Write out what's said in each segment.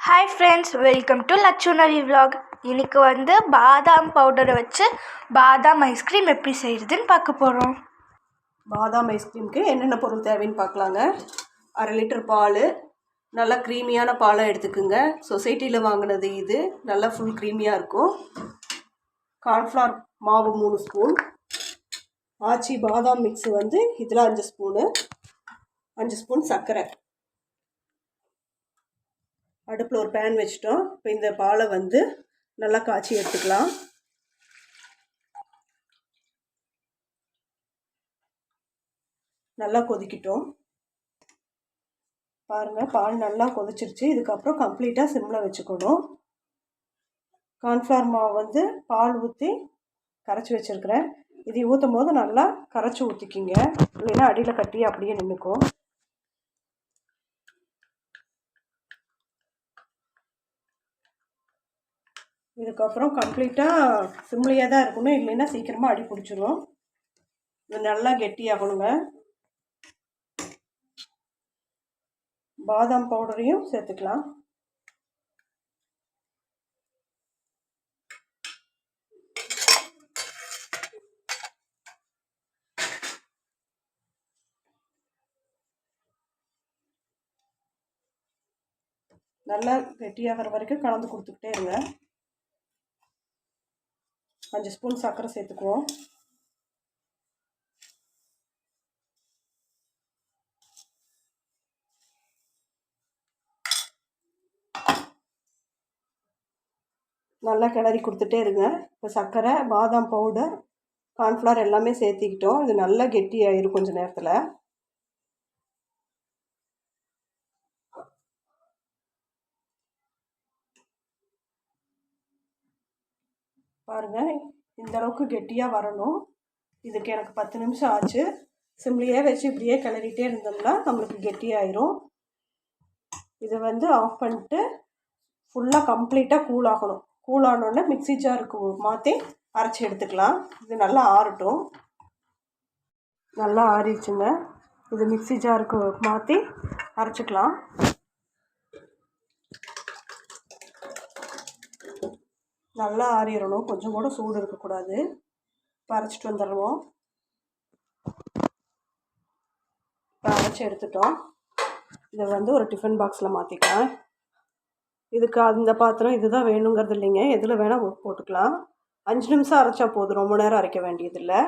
Hi friends, welcome to லட்சுனரி vlog. இன்றைக்கி பாதாம் பவுடரை வச்சு பாதாம் ஐஸ்கிரீம் எப்படி செய்கிறதுன்னு பார்க்க போகிறோம். பாதாம் ஐஸ்கிரீமுக்கு என்னென்ன பொருள் தேவைன்னு பார்க்கலாங்க. 1/2 லிட்டர் பால், நல்லா க்ரீமியான பாலை எடுத்துக்குங்க. சொசைட்டியில் வாங்கினது இது, நல்லா ஃபுல் க்ரீமியாக இருக்கும். கார்ன்ஃப்ளவர் மாவு 3 ஸ்பூன், ஆச்சி பாதாம் மிக்ஸு இதில் 5 ஸ்பூனு, 5 ஸ்பூன் சர்க்கரை. அடுப்பில் ஒரு பேன் வச்சிட்டோம். இப்போ இந்த பாலை நல்லா காய்ச்சி எடுத்துக்கலாம். நல்லா கொதிக்கிட்டோம். பாருங்கள், பால் நல்லா கொதிச்சிருச்சு. இதுக்கப்புறம் கம்ப்ளீட்டாக சிம்மில் வச்சுக்கணும். கார்ன்ஃப்ளவர் மாவு பால் ஊற்றி கரைச்சி வச்சுருக்கிறேன். இது ஊற்றும் போது நல்லா கரைச்சி ஊற்றிக்கிங்க, இல்லைன்னா அடியில் கட்டி அப்படியே நின்றுக்கும். இதுக்கப்புறம் கம்ப்ளீட்டாக சிம்லேயே தான் இருக்கணும், இல்லைன்னா சீக்கிரமாக அடி பிடிச்சிரும். இது நல்லா கெட்டியாகணுங்க. பாதாம் பவுடரையும் சேர்த்துக்கலாம். நல்லா கெட்டியாகிற வரைக்கும் கலந்து கொடுத்துக்கிட்டே இருங்க. 5 ஸ்பூன் சர்க்கரை சேர்த்துக்குவோம். நல்லா கிளறி கொடுத்துட்டே இருங்க. இப்போ சர்க்கரை, பாதாம் பவுடர், கார்ன்ஃப்ளவர் எல்லாமே சேர்த்திக்கிட்டோம். இது நல்லா கெட்டியாயிரும் கொஞ்சம் நேரத்தில். பாருங்கள், இந்த அளவுக்கு கெட்டியாக வரணும். இதுக்கு எனக்கு 10 நிமிஷம் ஆச்சு. சிம்லியே வச்சு இப்படியே கிளறிட்டே இருந்தோம்னா நம்மளுக்கு கெட்டியாயிரும். இதை ஆஃப் பண்ணிட்டு ஃபுல்லாக கம்ப்ளீட்டாக கூலாகணும். கூலானோடனே மிக்ஸி ஜாருக்கு மாற்றி அரைச்சி எடுத்துக்கலாம். இது நல்லா ஆறட்டும். நல்லா ஆறிடுச்சுங்க. இது மிக்ஸி ஜாருக்கு மாற்றி அரைச்சிக்கலாம். நல்லா ஆறிடணும், கொஞ்சம் கூட சூடு இருக்கக்கூடாது. இப்போ அரைச்சிட்டு வந்துடுவோம். இப்போ அரைச்சி எடுத்துட்டோம். இதை ஒரு டிஃபன் பாக்ஸில் மாற்றிக்கலாம். இதுக்கு அந்த பாத்திரம் இதுதான் வேணுங்கிறது இல்லைங்க, எதில் வேணால் போட்டுக்கலாம். 5 நிமிஷம் அரைச்சா போதும், ரொம்ப நேரம் அரைக்க வேண்டியதில்லை.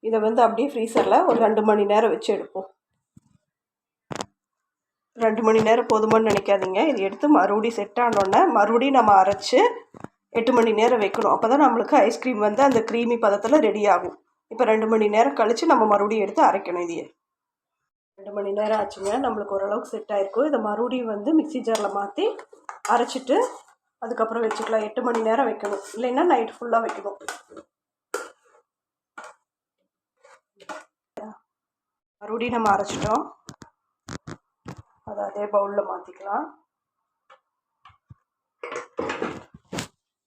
இதை அப்படியே ஃப்ரீசரில் ஒரு 2 மணி நேரம் வச்சு எடுப்போம். 2 மணி நேரம் போதுமான்னு நினைக்காதீங்க. இது எடுத்து மறுபடியும் செட் ஆனோடனே மறுபடியும் நம்ம அரைச்சி 8 மணி நேரம் வைக்கணும். அப்போ தான் நம்மளுக்கு ஐஸ்கிரீம் அந்த க்ரீமி பதத்தில் ரெடி ஆகும். இப்போ 2 மணி நேரம் கழித்து நம்ம மறுபடியும் எடுத்து அரைக்கணும். இதையே 2 மணி நேரம் ஆச்சுங்க. நம்மளுக்கு ஓரளவுக்கு செட் ஆகிருக்கும். இதை மறுபடியும் மிக்ஸி ஜாரில் மாற்றி அரைச்சிட்டு அதுக்கப்புறம் வச்சுக்கலாம். 8 மணி நேரம் வைக்கணும், இல்லைன்னா நைட் ஃபுல்லாக வைக்கணும். மறுபடியும் நம்ம அரைச்சிட்டோம். அதை அதே பவுலில் மாற்றிக்கலாம்.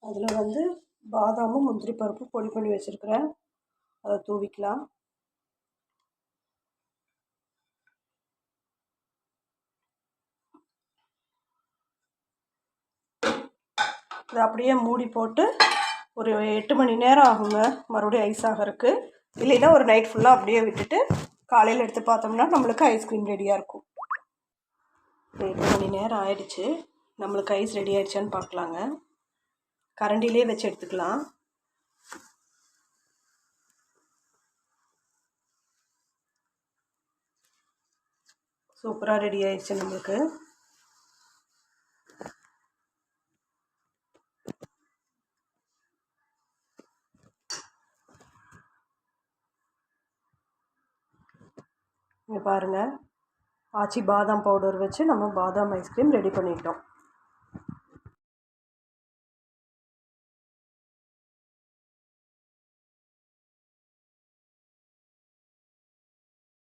அதில் பாதாமும் முந்திரி பருப்பு பொடி பண்ணி வச்சுருக்கிறேன், அதை தூவிக்கலாம். இதை அப்படியே மூடி போட்டு ஒரு 8 மணி நேரம் ஆகுங்க மறுபடியும் ஐஸ் ஆகிறதுக்கு. இல்லைன்னா ஒரு நைட் ஃபுல்லாக அப்படியே விட்டுட்டு காலையில் எடுத்து பார்த்தோம்னா நம்மளுக்கு ஐஸ்கிரீம் ரெடியாக இருக்கும். 8 மணி நேரம் ஆயிடுச்சு. நம்மளுக்கு ஐஸ் ரெடி ஆயிடுச்சான்னு பார்க்கலாங்க. கரண்டிலே வச்சு எடுத்துக்கலாம். சூப்பராக ரெடி ஆயிடுச்சு நம்மளுக்கு. இங்கே பாருங்கள், ஆச்சி பாதாம் பவுடர் வச்சு நம்ம பாதாம் ஐஸ்கிரீம் ரெடி பண்ணிட்டோம்.